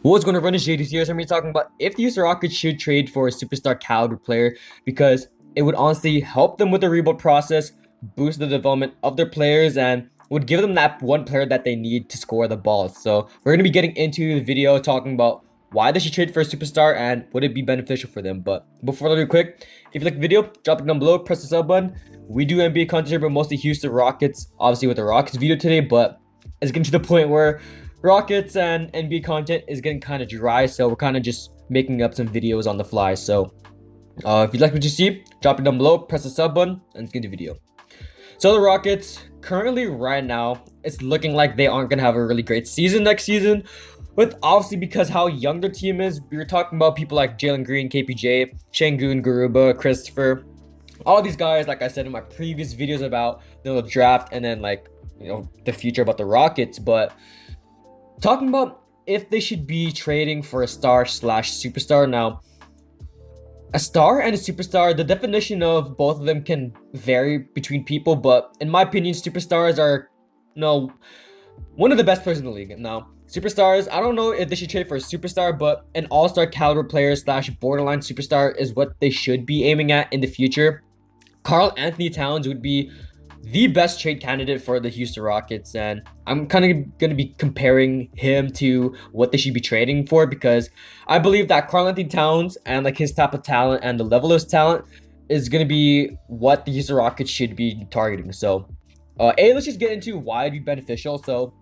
What's going to run is Jae'sean here. So I'm going to be talking about if the Houston Rockets should trade for a superstar caliber player because it would honestly help them with the rebuild process, boost the development of their players, and would give them that one player that they need to score the ball. So we're going to be getting into the video talking about why they should trade for a superstar and would it be beneficial for them. But before I do quick, if you like the video, drop it down below, press the sub button. We do NBA content here, but mostly Houston Rockets, obviously with the Rockets video today, but it's getting to the point where Rockets and NBA content is getting kind of dry, so we're kind of just making up some videos on the fly. So if you like what you see, drop it down below, press the sub button, and let's get into the video. So the Rockets, currently right now, it's looking like they aren't going to have a really great season next season, with obviously because how young their team is. We were talking about people like Jalen Green, KPJ, Şengün, Garuba, Christopher, all these guys, like I said in my previous videos about the draft and then the future about the Rockets. But talking about if they should be trading for a star/superstar. Now, a star and a superstar, the definition of both of them can vary between people, but in my opinion, superstars are one of the best players in the league. Now, superstars, I don't know if they should trade for a superstar, but an all-star caliber player/borderline superstar is what they should be aiming at in the future. Karl Anthony Towns would be the best trade candidate for the Houston Rockets, and I'm kind of going to be comparing him to what they should be trading for, because I believe that Karl Anthony Towns and his type of talent and the level of his talent is going to be what the Houston Rockets should be targeting. So let's just get into why it'd be beneficial. So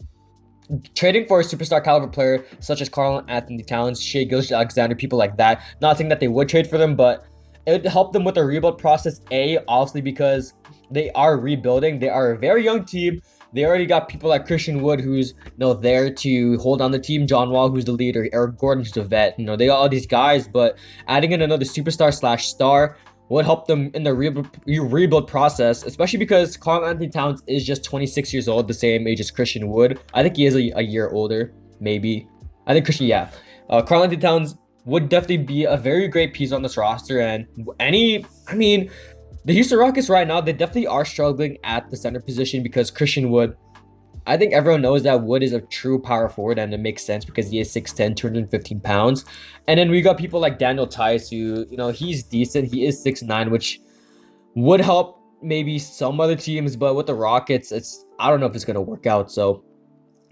trading for a superstar caliber player such as Karl Anthony Towns, Shai Gilgeous-Alexander, people like that, not saying that they would trade for them, but it would help them with the rebuild process, obviously because they are rebuilding. They are a very young team. They already got people like Christian Wood, who's there to hold on the team. John Wall, who's the leader. Eric Gordon, who's a vet. They got all these guys, but adding in another superstar/star would help them in the rebuild process, especially because Karl Anthony Towns is just 26 years old, the same age as Christian Wood. I think he is a year older, maybe. I think Christian, yeah. Karl Anthony Towns would definitely be a very great piece on this roster, and the Houston Rockets right now, they definitely are struggling at the center position because Christian Wood, I think everyone knows that Wood is a true power forward, and it makes sense because he is 6'10", 215 pounds. And then we got people like Daniel Tice, who, he's decent. He is 6'9", which would help maybe some other teams, but with the Rockets, I don't know if it's going to work out. So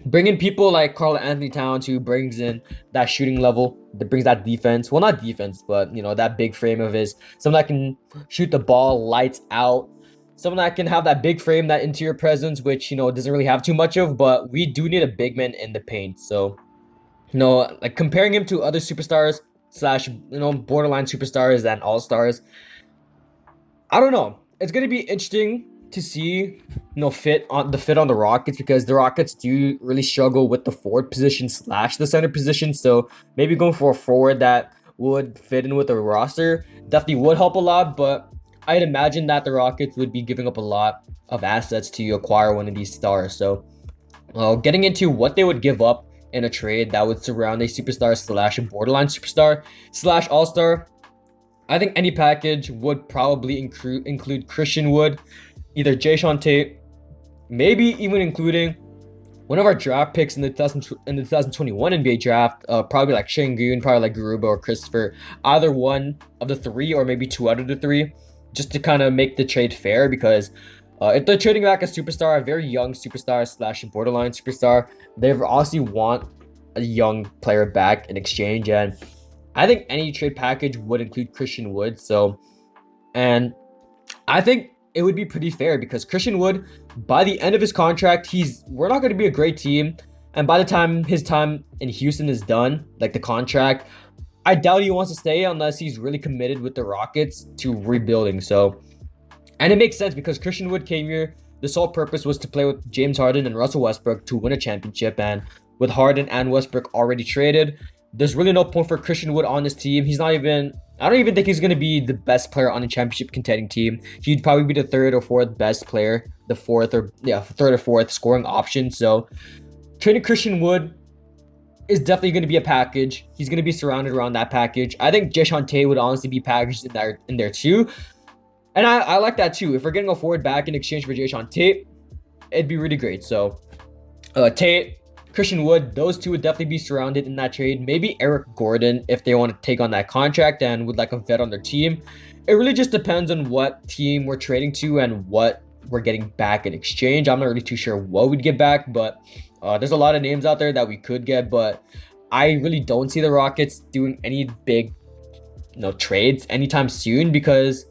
bringing people like Karl Anthony Towns, who brings in that shooting level, that brings that defense. Well, not defense, but, that big frame of his. Someone that can shoot the ball lights out. Someone that can have that big frame, that interior presence, which, doesn't really have too much of. But we do need a big man in the paint. So, comparing him to other superstars / borderline superstars and all-stars, I don't know. It's going to be interesting to see fit on the Rockets, because the Rockets do really struggle with the forward position / the center position. So maybe going for a forward that would fit in with the roster definitely would help a lot, but I'd imagine that the Rockets would be giving up a lot of assets to acquire one of these stars. So getting into what they would give up in a trade that would surround a superstar / a borderline superstar / all-star, I think any package would probably include Christian Wood, either Jae'Sean, maybe even including one of our draft picks in the 2021 NBA draft, probably like Şengün, probably like Garuba or Christopher, either one of the three or maybe two out of the three, just to kind of make the trade fair, because if they're trading back a superstar, a very young superstar / borderline superstar, they obviously want a young player back in exchange, and I think any trade package would include Christian Wood. And I think it would be pretty fair, because Christian Wood, by the end of his contract, we're not going to be a great team. And by the time his time in Houston is done, the contract, I doubt he wants to stay unless he's really committed with the Rockets to rebuilding. So, and it makes sense because Christian Wood came here. The sole purpose was to play with James Harden and Russell Westbrook to win a championship. And with Harden and Westbrook already traded, there's really no point for Christian Wood on this team. I don't even think he's going to be the best player on a championship contending team. He'd probably be the third or fourth best player, third or fourth scoring option. So trading Christian Wood is definitely going to be a package. He's going to be surrounded around that package. I think Jae'Sean would honestly be packaged in there too. And I like that too. If we're getting a forward back in exchange for Jae'Sean, it'd be really great. So Tate, Christian Wood, those two would definitely be surrounded in that trade. Maybe Eric Gordon if they want to take on that contract and would like a vet on their team. It really just depends on what team we're trading to and what we're getting back in exchange. I'm not really too sure what we'd get back, but there's a lot of names out there that we could get, but I really don't see the Rockets doing any big trades anytime soon because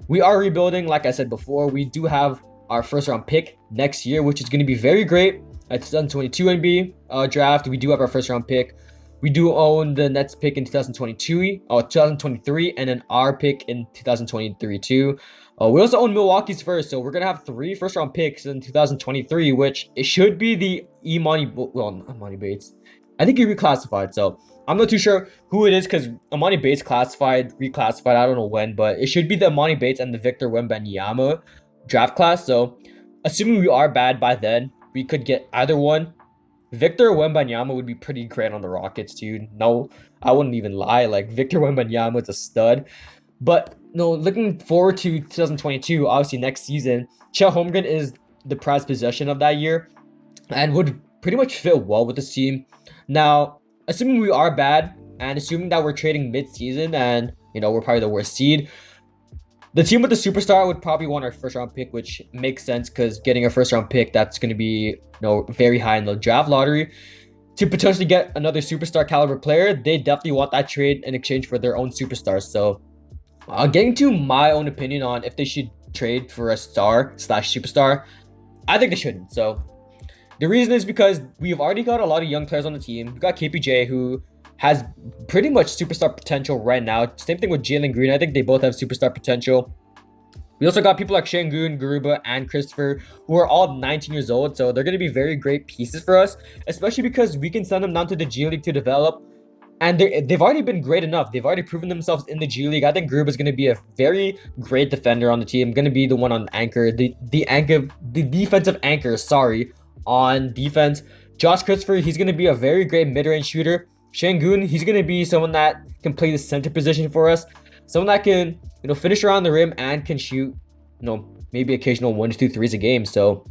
we are rebuilding. Like I said before, we do have our first round pick next year, which is going to be very great. At 2022 NBA draft, we do have our first round pick. We do own the Nets pick in 2023, and then our pick in 2023 too. We also own Milwaukee's first, so we're gonna have 3 first round picks in 2023, which it should be the not Emoni Bates. I think he reclassified, so I'm not too sure who it is because Emoni Bates reclassified. I don't know when, but it should be the Emoni Bates and the Victor Wembanyama draft class. So, assuming we are bad by then, we could get either one. Victor Wembanyama would be pretty great on the Rockets too. No, I wouldn't even lie. Like Victor Wembanyama is a stud. But no, looking forward to 2022, obviously next season, Chet Holmgren is the prized possession of that year and would pretty much fit well with the team. Now, assuming we are bad and assuming that we're trading mid-season and, we're probably the worst seed, the team with the superstar would probably want our first round pick, which makes sense because getting a first round pick that's going to be very high in the draft lottery to potentially get another superstar caliber player. They definitely want that trade in exchange for their own superstars. So getting to my own opinion on if they should trade for a star/superstar, I think they shouldn't. So the reason is because we've already got a lot of young players on the team. We've got KPJ who has pretty much superstar potential right now. Same thing with Jalen Green. I think they both have superstar potential. We also got people like Şengün, Garuba, and Christopher who are all 19 years old. So they're going to be very great pieces for us, especially because we can send them down to the G League to develop. And they've already been great enough. They've already proven themselves in the G League. I think Garuba is going to be a very great defender on the team. Going to be the one on anchor, the defensive anchor, on defense. Josh Christopher, he's going to be a very great mid-range shooter. Şengün, he's going to be someone that can play the center position for us. Someone that can, finish around the rim and can shoot, maybe occasional 1 to 2 threes a game. So,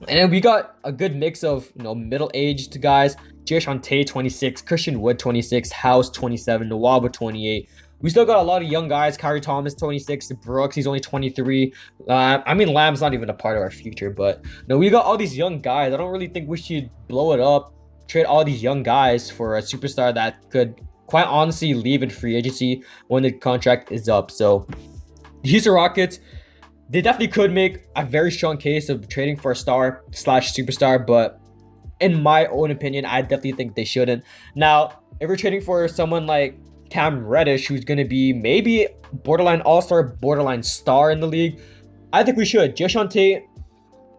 and then we got a good mix of, middle-aged guys. Jae'sean 26, Christian Wood 26, House 27, Nwaba 28. We still got a lot of young guys. Kyrie Thomas 26, Brooks, he's only 23. Lamb's not even a part of our future, but we got all these young guys. I don't really think we should blow it up, trade all these young guys for a superstar that could quite honestly leave in free agency when the contract is up. So the Houston Rockets, they definitely could make a very strong case of trading for a star/superstar, but in my own opinion, I definitely think they shouldn't. Now, if we're trading for someone like Cam Reddish, who's going to be maybe borderline all-star, borderline star in the league, I think we should. Jae'sean,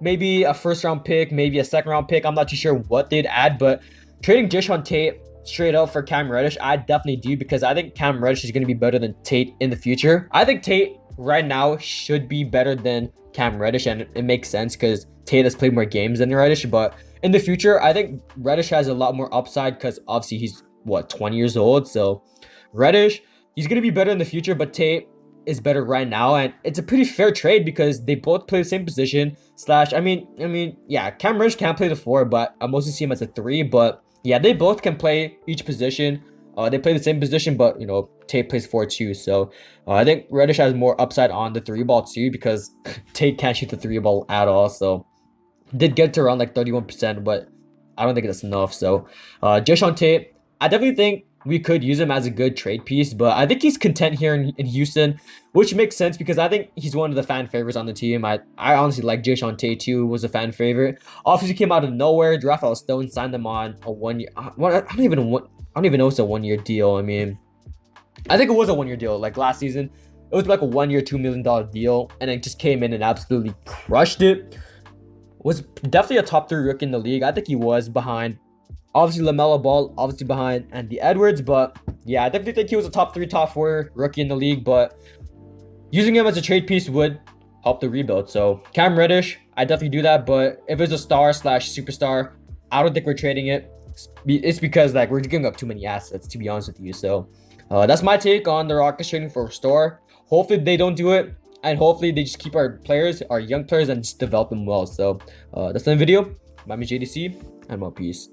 maybe a first-round pick, maybe a second-round pick. I'm not too sure what they'd add, but trading Jae'sean straight up for Cam Reddish, I definitely do because I think Cam Reddish is going to be better than Tate in the future. I think Tate right now should be better than Cam Reddish, and it makes sense because Tate has played more games than Reddish, but in the future, I think Reddish has a lot more upside because obviously he's 20 years old. So Reddish, he's going to be better in the future, but Tate is better right now. And it's a pretty fair trade because they both play the same position. Cam Reddish can't play the 4, but I mostly see him as a 3. But yeah, they both can play each position. They play the same position, but Tate plays 4 too. So I think Reddish has more upside on the 3 ball too because Tate can't shoot the 3 ball at all. So did get to around like 31%, but I don't think that's enough. So Jae'sean, I definitely think we could use him as a good trade piece, but I think he's content here in Houston, which makes sense because I think he's one of the fan favorites on the team. I honestly like Jae'sean too, was a fan favorite. Obviously came out of nowhere. Rafael Stone signed them on a 1 year. I don't even know if it's a 1 year deal. I think it was a 1 year deal. Like last season, it was like a 1 year, $2 million deal, and it just came in and absolutely crushed it. Was definitely a top 3 rookie in the league. I think he was behind, obviously, LaMelo Ball, obviously behind Anthony Edwards. But yeah, I definitely think he was a top 3, top 4 rookie in the league. But using him as a trade piece would help the rebuild. So Cam Reddish, I definitely do that. But if it's a star/superstar, I don't think we're trading it. It's because we're giving up too many assets, to be honest with you. So that's my take on the Rockets trading for a star. Hopefully they don't do it. And hopefully they just keep our young players, and just develop them well. So that's the video. My name is JDC, and I'm out. Peace.